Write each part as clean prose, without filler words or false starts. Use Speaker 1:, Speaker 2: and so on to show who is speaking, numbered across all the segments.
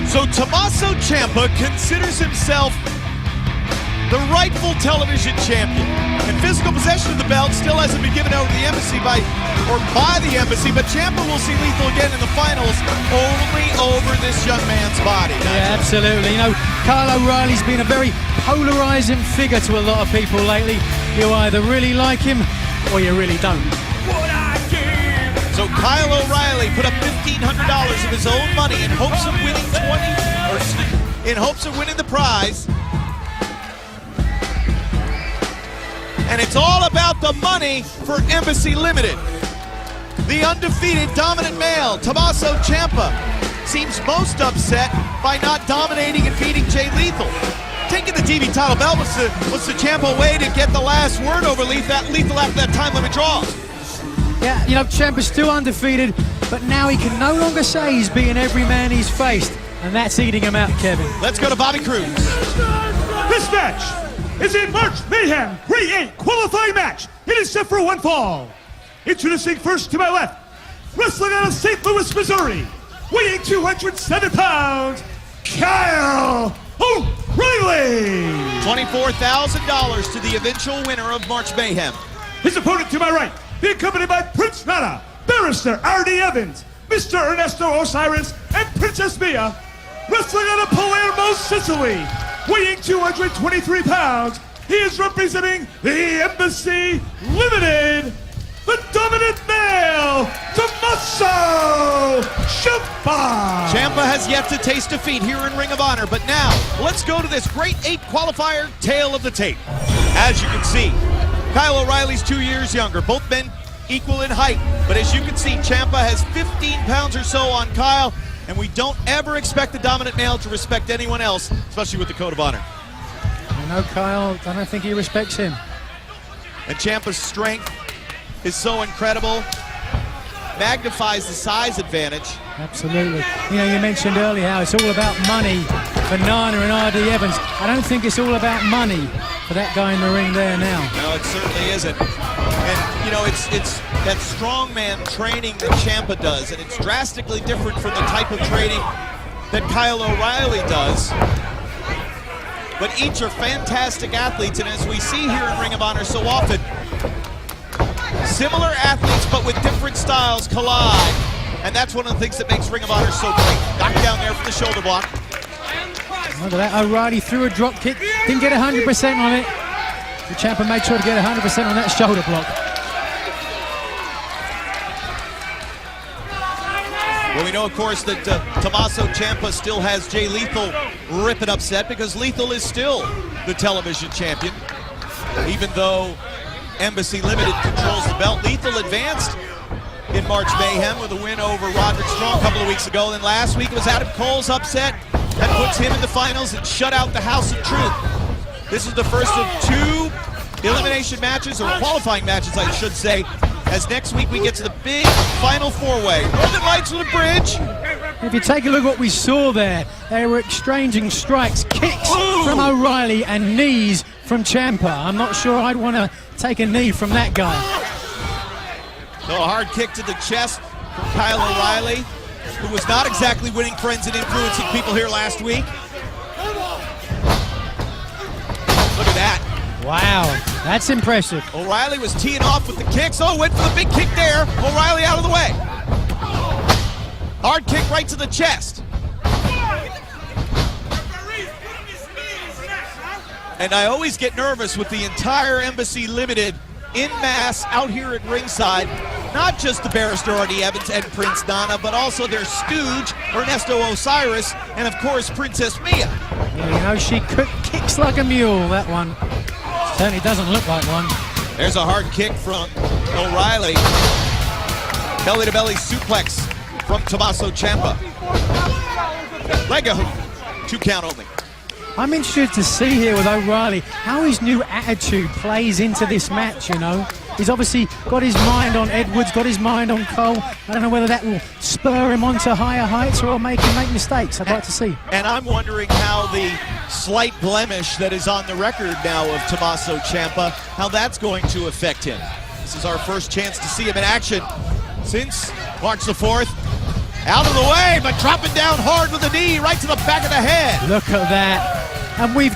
Speaker 1: So Tommaso Ciampa considers himself the rightful television champion. And physical possession of the belt still hasn't been given over to the embassy by the embassy, but Ciampa will see Lethal again in the finals, only over this young man's body.
Speaker 2: Yeah, absolutely. You know, Kyle O'Reilly's been a very polarizing figure to a lot of people lately. You either really like him or you really don't.
Speaker 1: So Kyle O'Reilly put up $1,500 of his own money in hopes of winning the prize. And it's all about the money for Embassy Limited. The undefeated dominant male, Tommaso Ciampa, seems most upset by not dominating and beating Jay Lethal. Taking the TV title belt was the Ciampa way to get the last word over Lethal after that time limit draw.
Speaker 2: Yeah, you know, Ciampa's still undefeated, but now he can no longer say he's beaten every man he's faced, and that's eating him out, Kevin.
Speaker 1: Let's go to Bobby Cruz.
Speaker 3: This match is a March Mayhem Grade 8 qualifying match. It is set for one fall. Introducing first to my left, wrestling out of St. Louis, Missouri, weighing 207 pounds, Kyle O'Reilly.
Speaker 1: $24,000 to the eventual winner of March Mayhem.
Speaker 3: His opponent to my right, being accompanied by Prince Nana, Barrister R.D. Evans, Mr. Ernesto Osiris, and Princess Mia, wrestling out of Palermo, Sicily, weighing 223 pounds, he is representing the Embassy Limited, the dominant male, Tommaso Ciampa.
Speaker 1: Ciampa has yet to taste defeat here in Ring of Honor, but now let's go to this Grade 8 qualifier tale of the tape. As you can see, Kyle O'Reilly's 2 years younger, both men equal in height, but as you can see, Ciampa has 15 pounds or so on Kyle, and we don't ever expect the dominant male to respect anyone else, especially with the code of honor.
Speaker 2: You know, Kyle, I don't think he respects him.
Speaker 1: And Ciampa's strength is so incredible, magnifies the size advantage.
Speaker 2: Absolutely. You know, you mentioned earlier how it's all about money for Nana and R.D. Evans. I don't think it's all about money for that guy in the ring there now.
Speaker 1: No, it certainly isn't. And, you know, it's that strongman training that Ciampa does, and it's drastically different from the type of training that Kyle O'Reilly does. But each are fantastic athletes, and as we see here in Ring of Honor so often, similar athletes but with different styles collide. And that's one of the things that makes Ring of Honor so great. Knocked down there from the shoulder block.
Speaker 2: Look at that, O'Reilly threw a drop kick, didn't get 100% on it. The Ciampa made sure to get 100% on that shoulder block.
Speaker 1: Well, we know, of course, that Tommaso Ciampa still has Jay Lethal ripping upset because Lethal is still the television champion. Even though Embassy Limited controls the belt, Lethal advanced in March Mayhem with a win over Roderick Strong a couple of weeks ago. Then last week it was Adam Cole's upset that puts him in the finals and shut out the House of Truth. This is the first of 2 elimination matches, or qualifying matches, I should say, as next week we get to the big final 4-way. Northern Lights with a bridge.
Speaker 2: If you take a look at what we saw there, they were exchanging strikes, kicks from O'Reilly and knees from Ciampa. I'm not sure I'd want to take a knee from that guy.
Speaker 1: So a hard kick to the chest from Kyle O'Reilly, who was not exactly winning friends and influencing people here last week. Look at that.
Speaker 2: Wow, that's impressive.
Speaker 1: O'Reilly was teeing off with the kicks. Oh, went for the big kick there. O'Reilly out of the way. Hard kick right to the chest. And I always get nervous with the entire Embassy Limited in mass out here at ringside. Not just the Barrister R.D. Evans and Prince Nana, but also their stooge, Ernesto Osiris, and of course, Princess Mia.
Speaker 2: Yeah, you know, she kicks like a mule, that one. Certainly doesn't look like one.
Speaker 1: There's a hard kick from O'Reilly. Belly-to-belly suplex from Tommaso Ciampa. Leg hook, 2 count only.
Speaker 2: I'm interested to see here with O'Reilly how his new attitude plays into this match, you know. He's obviously got his mind on Edwards, got his mind on Cole. I don't know whether that will spur him onto higher heights or make him make mistakes. I'd like to see.
Speaker 1: And I'm wondering how the slight blemish that is on the record now of Tommaso Ciampa, how that's going to affect him. This is our first chance to see him in action since March the 4th. Out of the way, but dropping down hard with a knee right to the back of the head.
Speaker 2: Look at that. And we've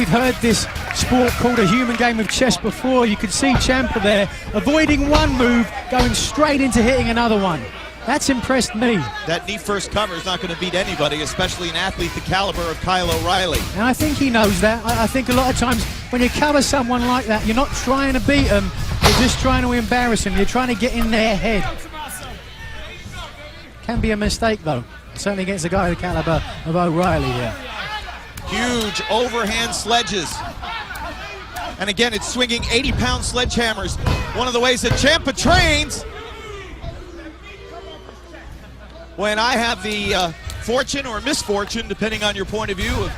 Speaker 2: heard this sport called a human game of chess before. You could see Ciampa there avoiding one move, going straight into hitting another one. That's impressed me.
Speaker 1: That knee first cover is not going to beat anybody, especially an athlete the caliber of Kyle O'Reilly.
Speaker 2: And I think he knows that. I think a lot of times when you cover someone like that, you're not trying to beat them, you're just trying to embarrass them. You're trying to get in their head. Can be a mistake though, certainly against a guy the caliber of O'Reilly here.
Speaker 1: Huge overhand sledges. And again, it's swinging 80-pound sledgehammers. One of the ways that Ciampa trains. When I have the fortune or misfortune, depending on your point of view,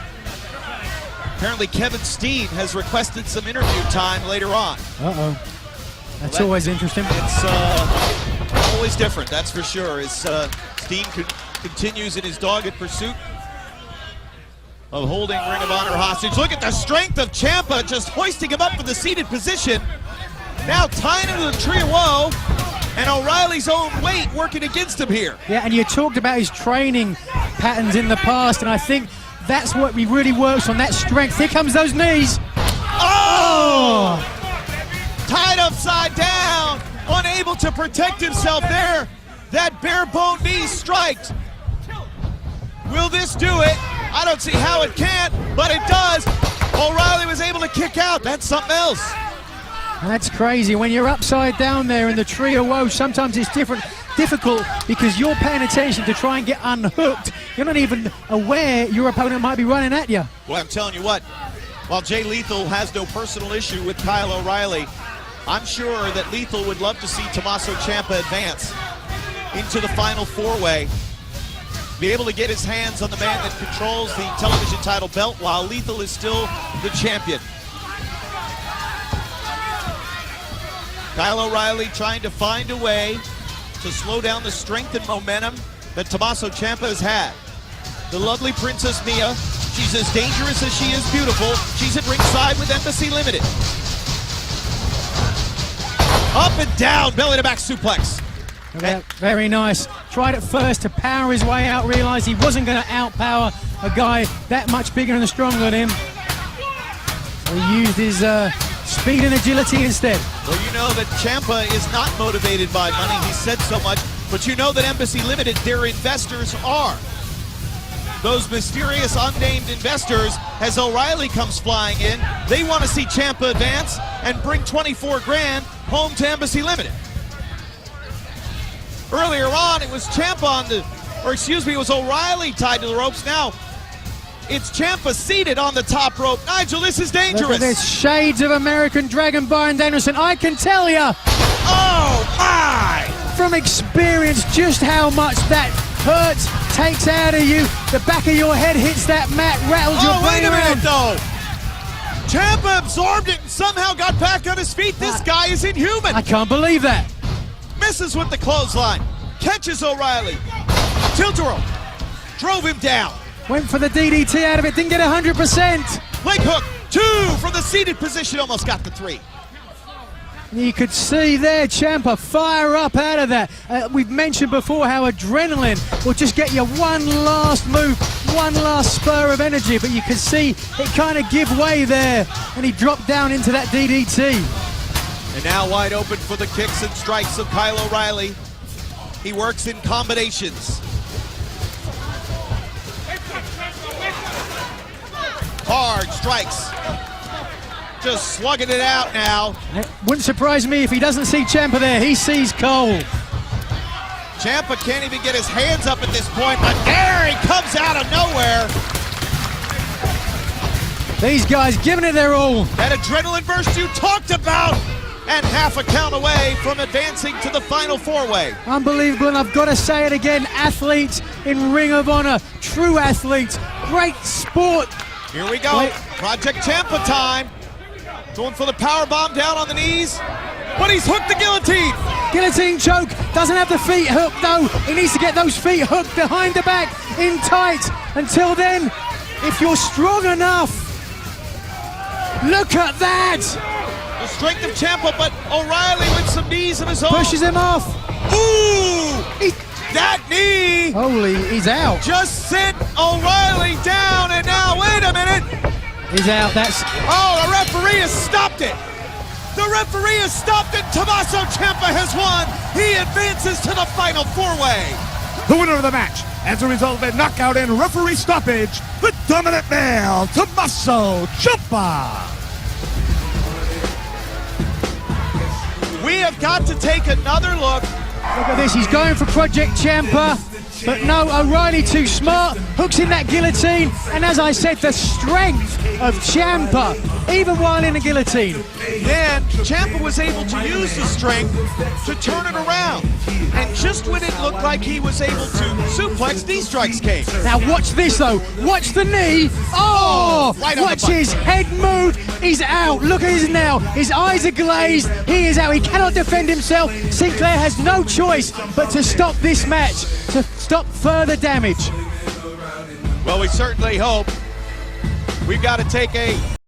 Speaker 1: apparently Kevin Steen has requested some interview time later on.
Speaker 2: Uh-oh. That's always interesting.
Speaker 1: It's always different, that's for sure. As Steen continues in his dogged pursuit of holding Ring of Honor hostage. Look at the strength of Ciampa, just hoisting him up for the seated position. Now tying him to the tree of woe. And O'Reilly's own weight working against him here.
Speaker 2: Yeah, and you talked about his training patterns in the past, and I think that's what he really works on, that strength. Here comes those knees.
Speaker 1: Oh! Tied upside down, unable to protect himself there. That bare bone knee striked. Will this do it? I don't see how it can't, but it does. O'Reilly was able to kick out. That's something else.
Speaker 2: That's crazy. When you're upside down there in the tree of woe, sometimes it's difficult because you're paying attention to try and get unhooked. You're not even aware your opponent might be running at you.
Speaker 1: Well, I'm telling you what, while Jay Lethal has no personal issue with Kyle O'Reilly, I'm sure that Lethal would love to see Tommaso Ciampa advance into the final four-way, be able to get his hands on the man that controls the television title belt while Lethal is still the champion. Kyle O'Reilly trying to find a way to slow down the strength and momentum that Tommaso Ciampa has had. The lovely Princess Mia, she's as dangerous as she is beautiful. She's at ringside with Embassy Limited. Up and down, belly to back suplex.
Speaker 2: Yeah, very nice. Tried at first to power his way out, realized he wasn't going to outpower a guy that much bigger and stronger than him. So he used his speed and agility instead.
Speaker 1: Well, you know that Ciampa is not motivated by money. He said so much, but you know that Embassy Limited, their investors are. Those mysterious unnamed investors, as O'Reilly comes flying in, they want to see Ciampa advance and bring 24 grand home to Embassy Limited. Earlier on, it was Ciampa it was O'Reilly tied to the ropes. Now, it's Ciampa seated on the top rope. Nigel, this is dangerous.
Speaker 2: Look at this, shades of American Dragon Bryan Danielson. I can tell you,
Speaker 1: oh my!
Speaker 2: From experience, just how much that hurts, takes out of you. The back of your head hits that mat, rattles your brain
Speaker 1: wait a
Speaker 2: around.
Speaker 1: minute, though. Ciampa absorbed it and somehow got back on his feet. This guy is inhuman.
Speaker 2: I can't believe that.
Speaker 1: Misses with the clothesline. Catches O'Reilly. Tilt-a-rope. Drove him down.
Speaker 2: Went for the DDT out of it, didn't get 100%.
Speaker 1: Leg hook, 2 from the seated position, almost got the 3.
Speaker 2: You could see there Ciampa fire up out of that. We've mentioned before how adrenaline will just get you one last move, one last spur of energy, but you could see it kind of give way there, and he dropped down into that DDT.
Speaker 1: And now wide open for the kicks and strikes of Kyle O'Reilly. He works in combinations. Hard strikes. Just slugging it out now.
Speaker 2: It wouldn't surprise me if he doesn't see Ciampa there. He sees Cole.
Speaker 1: Ciampa can't even get his hands up at this point, but there he comes out of nowhere.
Speaker 2: These guys giving it their all.
Speaker 1: That adrenaline burst you talked about, and half a count away from advancing to the final four-way.
Speaker 2: Unbelievable, and I've got to say it again, athletes in Ring of Honor, true athletes, great sport.
Speaker 1: Here we go, Project Ciampa time. Going for the power bomb down on the knees, but he's hooked the guillotine.
Speaker 2: Guillotine choke, doesn't have the feet hooked though. He needs to get those feet hooked behind the back, in tight. Until then, if you're strong enough, look at that.
Speaker 1: The strength of Ciampa, but O'Reilly with some knees of his own.
Speaker 2: Pushes him off.
Speaker 1: Ooh! That knee
Speaker 2: Holy, he's out.
Speaker 1: just sent O'Reilly down, and now, wait a minute.
Speaker 2: He's out. That's
Speaker 1: Oh, the referee has stopped it. The referee has stopped it. Tommaso Ciampa has won. He advances to the final four-way.
Speaker 3: The winner of the match, as a result of a knockout and referee stoppage, the dominant male, Tommaso Ciampa.
Speaker 1: We have got to take another look.
Speaker 2: Look at this, he's going for Project Ciampa, but no, O'Reilly too smart, hooks in that guillotine, and as I said, the strength of Ciampa, even while in the guillotine.
Speaker 1: Then Ciampa was able to use the strength to turn it around. And just when it looked like he was able to suplex, these strikes came.
Speaker 2: Now watch this though, watch the knee, oh,
Speaker 1: right on the
Speaker 2: watch
Speaker 1: butt.
Speaker 2: his head move, he's out, look at his now, his eyes are glazed, he is out, he cannot defend himself. Sinclair has no choice but to stop this match, to stop further damage.
Speaker 1: Well, we certainly hope. We've got to take a